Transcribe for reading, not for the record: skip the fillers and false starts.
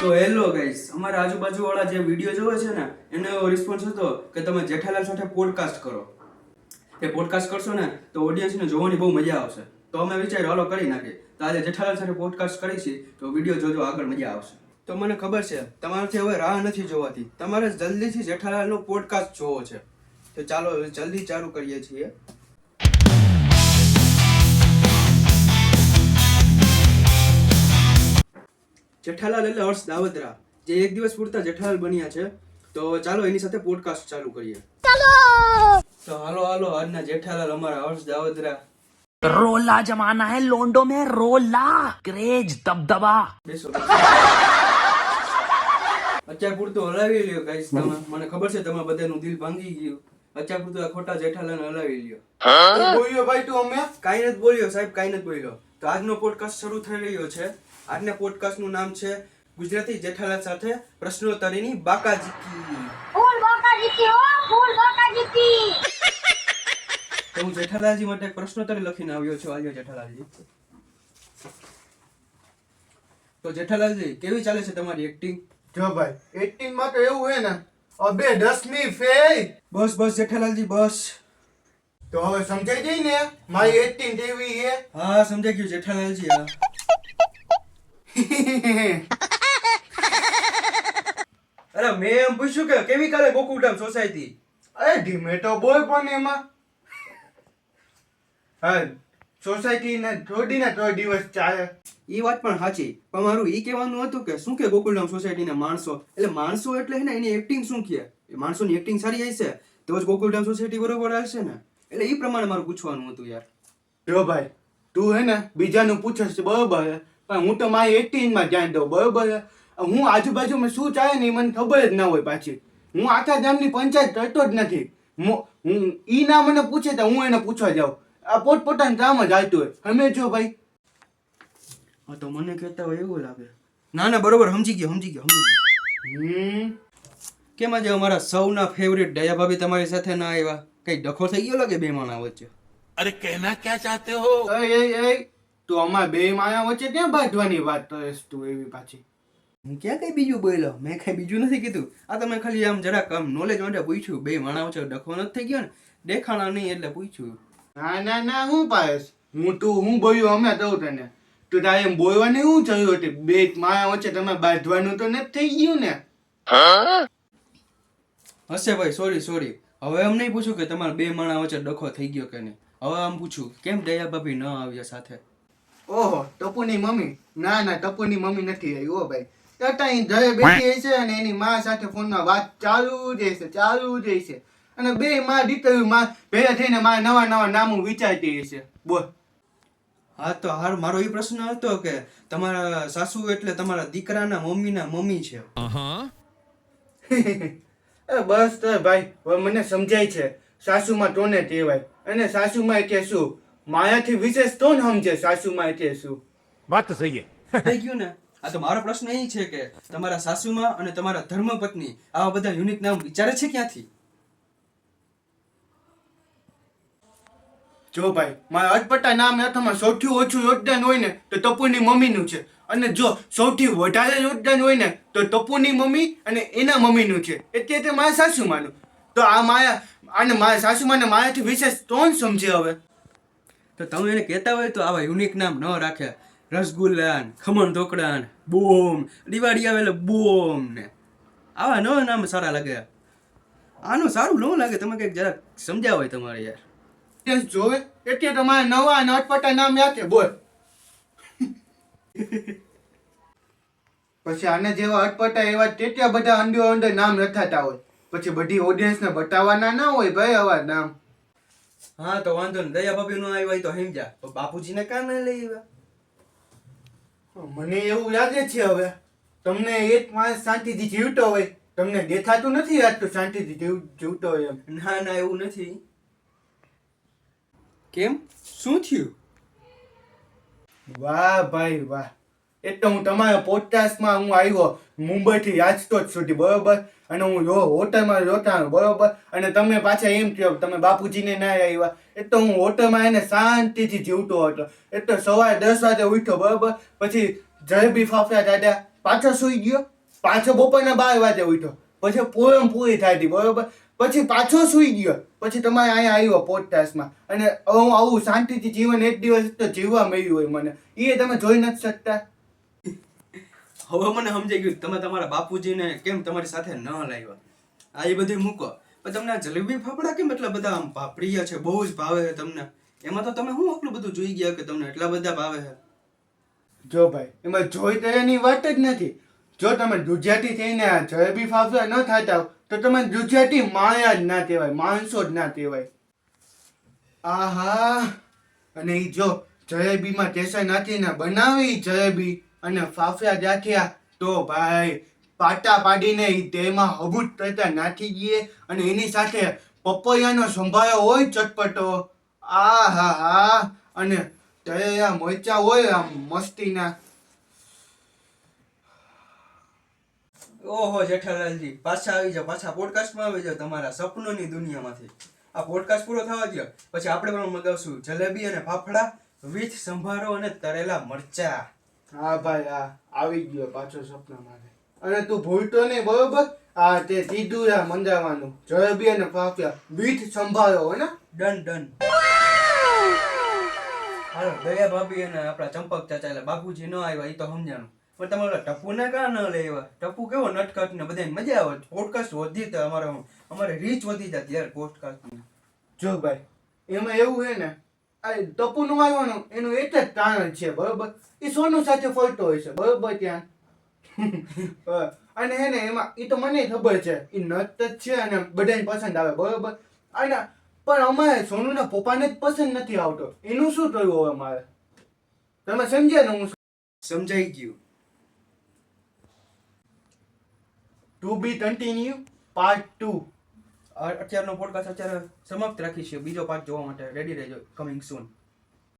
તો hello guys, અમારા આજુબાજુ વાળા જે વિડીયો જોવે છે ને એનો એવો રિસ્પોન્સ હતો કે તમે જેઠાલાલ સાથે પોડકાસ્ટ કરો. એ પોડકાસ્ટ કરશો ને તો ઓડિયન્સને જોવાની બહુ મજા આવશે. તો અમે વિચાર્યું હાલો કરી નાખીએ. તો આજે જેઠાલાલ સાથે પોડકાસ્ટ કરીશી તો વિડીયો જોજો, આગળ મજા આવશે. તો મને ખબર છે તમારાથી હવે રાહ નથી જોવાતી, તમારે જલ્દીથી જેઠાલાલનો પોડકાસ્ટ જોવો છે. તો ચાલો જલ્દી ચાલુ કરીએ છીએ. જેઠાલાલ એટલે હર્ષ દાવદરા, જે એક દિવસ પૂરતા જેઠાલાલ બન્યા છે. તો ચાલો એની સાથે પોડકાસ્ટ ચાલુ કરીએ. તો હાલો આજના જેઠાલાલ અમારા હર્ષ દાવદરા. रोला जमाना है लोंडो में रोला क्रेज दबदबा બેસો. અત્યાર પૂરતું હલાવી લ્યો ગાઈસ તમે. મને ખબર છે તમારા બધાનું દિલ ભાંગી ગયું. અત્યાર પૂરતું આ ખોટા જેઠાલાલને હલાવી લ્યો. બોલ્યો ભાઈ તું અમે કાંઈ નથી બોલ્યો સાહેબ, કાંઈ નથી બોલ્યો. તો આજનો પોડકાસ્ટ શરૂ થઈ રહ્યો છે. આજના પોડકાસ્ટનું નામ છે ગુજરાતી જેઠાલાલ સાથે પ્રશ્નોત્તરીની બાકાજીકી. ફૂલ બાકાજીકી હો, ફૂલ બાકાજીકી. તો હું જેઠાલાલજી માટે એક પ્રશ્નોત્તરી લખીને આવ્યો છું આજે. જેઠાલાલજી, તો જેઠાલાલજી કેવી ચાલે છે તમારી એક્ટિંગ? જો ભાઈ એક્ટિંગ માં તો એવું હોય ને અબે 10મી ફેલ. બસ જેઠાલાલજી બસ. તો હવે સમજાઈ ગઈ ને મારી એક્ટિંગ કેવી છે? હા સમજાઈ ગયું જેઠાલાલજી. હા અરે મેં એમ પૂછ્યું કે કેવી કાલે ગોકુલધામ સોસાયટી? અરે ધીમે તો બોલ પણ એમાં હા સોસાયટી ને થોડી દિવસ ચાલે. એ વાત પણ સાચી, પણ મારું ઈ કહેવાનું હતું કે શું કે ગોકુલધામ સોસાયટીના માણસો એટલે હે ને એની એક્ટિંગ શું કે? એ માણસોની એક્ટિંગ સારી હશે તો જ ગોકુલધામ સોસાયટી બરોબર હશે ને. એટલે ઈ પ્રમાણે મારું પૂછવાનું હતું યાર. જો ભાઈ તું હે ને બીજાનું પૂછસ બરોબર છે, પણ હું તો મારી એક્ટિંગ માં ધ્યાન દઉં બરોબર છે. હું આજુબાજુમાં શું ચાલે ને મને ખબર જ ના હોય. પાછી હું આખા ગામની પંચાયત કરતો જ નથી. હું ઈ ના મને પૂછે તો હું એને પૂછવા જાઉં. આ પોતપોતાનું કામ જ હાલતું હોય. સમજો ભાઈ. હા તો મને કહેતા હોય એવું લાગે. ના બરોબર, સમજી ગયો. કેમ આજે અમારા સૌના ફેવરિટ દયા ભાભી તમારી સાથે ના આવ્યા? કઈ ડખો થઈ ગયો લાગે બે માણા વચ્ચે? अरे कहना क्या चाहते हो એ તું અમારા બે માયા વચ્ચે ક્યાં બાંધવાની વાત કરીશ તું એવી પાછી? હું ક્યાં કઈ બીજું બોલ્યો? મેં કઈ બીજું નથી કીધું. આ તમે ખાલી આમ જરાક આમ નોલેજ માટે પૂછ્યું. બે માણા વચ્ચે ડખો નથી થઈ ગયો ને? દેખાણા નહીં એટલે પૂછ્યું. ના હું પાયસ હું બોલ્યો અમે કહું તને. તું તારે એમ બોલવાની શું જરૂર હતી? બે માયા વચ્ચે તમે બાંધવાનું તો નથી થઈ ગયું ને? હશે ભાઈ, સોરી. હવે એમ નહીં પૂછું કે તમારા બે માણા વચ્ચે ડખો થઈ ગયો કે નહીં. હવે આમ પૂછું કેમ દયા ભાભી ન આવ્યા સાથે? ઓહો ટપુની મમ્મી? ના ટપુની મમ્મી નથી આવી હો ભાઈ. તટા અહીં ઘરે બેઠી હશે અને એની માં સાથે ફોનમાં વાત ચાલુ જ હશે. અને બે માં દીકરી માં ભેગા થઈને મારા નવા નામું વિચારતી હશે. બોલ. હા તો મારો એ પ્રશ્ન હતો કે તમારા સાસુ એટલે તમારા દીકરાના મમ્મીના મમ્મી છે. બસ તો ભાઈ હવે મને સમજાય છે. સાસુમાં તોને કહેવાય અને સાસુમાં એટલે શું? માયાથી વિશેષ તો સમજે સાસુમાં એટલે શું. बात तो सही है થઈ ગયું ને? આ તો મારો પ્રશ્ન એ છે કે તમારા સાસુમાં અને તમારા ધર્મપત્ની આવા બધા યુનિક નામ વિચારે છે ક્યાંથી? જો ભાઈ મારા અટપટા નામ અથામાં સૌથી ઓછું યોગદાન હોય ને તો ટપુની મમ્મીનું છે, અને જો સૌથી વધારે યોગદાન હોય ને તો ટપુની મમ્મી અને એના મમ્મીનું છે, એટલે મારા સાસુમાનું. તો આ મારા સાસુમાને મારાથી વિશેષ કોણ સમજે હવે? તો તમે એને કહેતા હોય તો આવા યુનિક નામ ન રાખે. રસગુલ્લા, ખમણ ઢોકળા, બોમ, દિવાળી આવે એટલે બોમ ને આવા ન નામ સારા લાગે. આનું સારું ન લાગે. તમે કંઈક જરાક સમજાવો હોય તમારે યાર. જોવે એટલે તમારા નવા અને અટપટા નામ યાદ છે. બોલ. પછી આને જેવા અટપટા એવા કેટલા બધા અંદર નામ રખાતા હોય. પછી બધી ઓડિયન્સ ને બતાવવાના ના હોય ભાઈ આવા નામ. હા તો વાંધો નહીં, દયા ભાભી નો આવ્યા હોય તો સમજ્યા. તો બાપુજીને કામ ન લઈ આવ્યા? મને એવું લાગે છે હવે તમને એક માણસ શાંતિથી જીવતો હોય, તમને દેખાતું નથી યાદ તો શાંતિથી જીવતો હોય એમ. ના એવું નથી. કેમ, શું થયું? વાહ ભાઈ વાહ. એટલે હું તમારા પોડકાસ્ટમાં હું આવ્યો મુંબઈથી રાજકોટ સુધી બરોબર, અને હું હોટલમાં રોકાણો બરોબર, અને તમે પાછા એમ કહો તમે બાપુજીને ના આવ્યા. એટલે હું હોટલમાં એને શાંતિથી જીવતો હતો. એટલે સવારે 10 વાગે ઉઠ્યો બરોબર, પછી જલેબી ફાફડા ખાધા, પાછો સુઈ ગયો, પાછો બપોરના 12 વાગે ઉઠ્યો, પછી પોયમ પૂરી થાય હતી, બરોબર, પછી પાછો સુઈ ગયો, પછી તમારે અહીંયા આવ્યો પોડકાસ્ટમાં, અને હવે હું આવું શાંતિથી જીવન એક દિવસ તો જીવવા મળ્યું હોય મને, એ તમે જોઈ નથી શકતા. હવે મને સમજાઈ ગયું તમે તમારા બાપુજીને કેમ તમારી સાથે ન લાવ્યા. આ એ બધું મૂકો, પણ તમને આ જલેબી ફાફડા કેમ એટલા બધા આમ પ્રિય છે, બહુ જ ભાવે છે તમને? એમાં તો તમે શું આટલું બધું જોઈ ગયા કે તમને એટલા બધા ભાવે છે? જો ભાઈ, એમાં જોઈ તો એની વાત જ નથી. જો તમે ગુજરાતી થઈને આ જલેબી ફાફડા ન ખાતા હો, તો તમે ગુજરાતી માણ્યા જ ના કહેવાય, માણસો જ ના કહેવાય. આહા, અને ઈ જો જલેબીમાં કેસર નાખીને બનાવી જલેબી અને ફાફડા ગાંઠિયા, તો ભાઈ પાટા પાડીને ઈ તેમાં હબૂટ કરતા નાખી દઈએ, અને એની સાથે પપૈયાનો સંભારો હોય ચટપટો, આહા, અને તળેલા મરચા હોય આમ મસ્તીના. ઓહો જેઠાલાલજી, પાછા આવી જાઓ, પાછા પોડકાસ્ટમાં આવી જાઓ તમારા સપનોની દુનિયામાંથી. આ પોડકાસ્ટ પૂરો થવા દો, પછી આપણે પણ મગાવશું જલેબી અને ફાફડા વિથ સંભારો અને તળેલા મરચા. હા ભાઈ, હા આવી ગયો પાછો સપનામાં. અને તું ભૂલતો નહીં, બરોબર? આ તે કીધું આ મંગાવવાનું જલેબી અને ફાફડા વિથ સંભારો હોય ને. Done done. હાલો દયા ભાભી અને આપણા ચંપક ચાચા એટલે બાપુજી ન આવ્યા એ તો સમજાણું, પણ તમે ઓલા ટપુને કાં ન લેવા? ટપુ કેવો નટખટ ને બધાને મજા આવે, પોડકાસ્ટ વધી તો અમારે રીચ વધી જતી યાર પોડકાસ્ટની. જો ભાઈ, એમાં એવું છે ને, આ ટપુનું આવવાનું એનું એક જ કારણ છે, બરોબર? એ સોનું સાથે ફરતો હોય છે, બરોબર? ત્યાં અને હે ને એમાં એ તો મને ખબર છે, એ નટ જ છે અને બધાને પસંદ આવે, બરોબર? અને પણ અમારે સોનુના પપ્પાને જ પસંદ નથી આવતો, એનું શું થયું હવે મારે? તમે સમજ્યા ને? હું સમજાઈ ગયું. ટુ બી કન્ટિન્યુ પાર્ટ 2. અત્યારનો પોડકાસ્ટ અત્યારે સમાપ્ત રાખીશું, બીજો પાર્ટ જોવા માટે રેડી રહેજો, કમિંગ સૂન.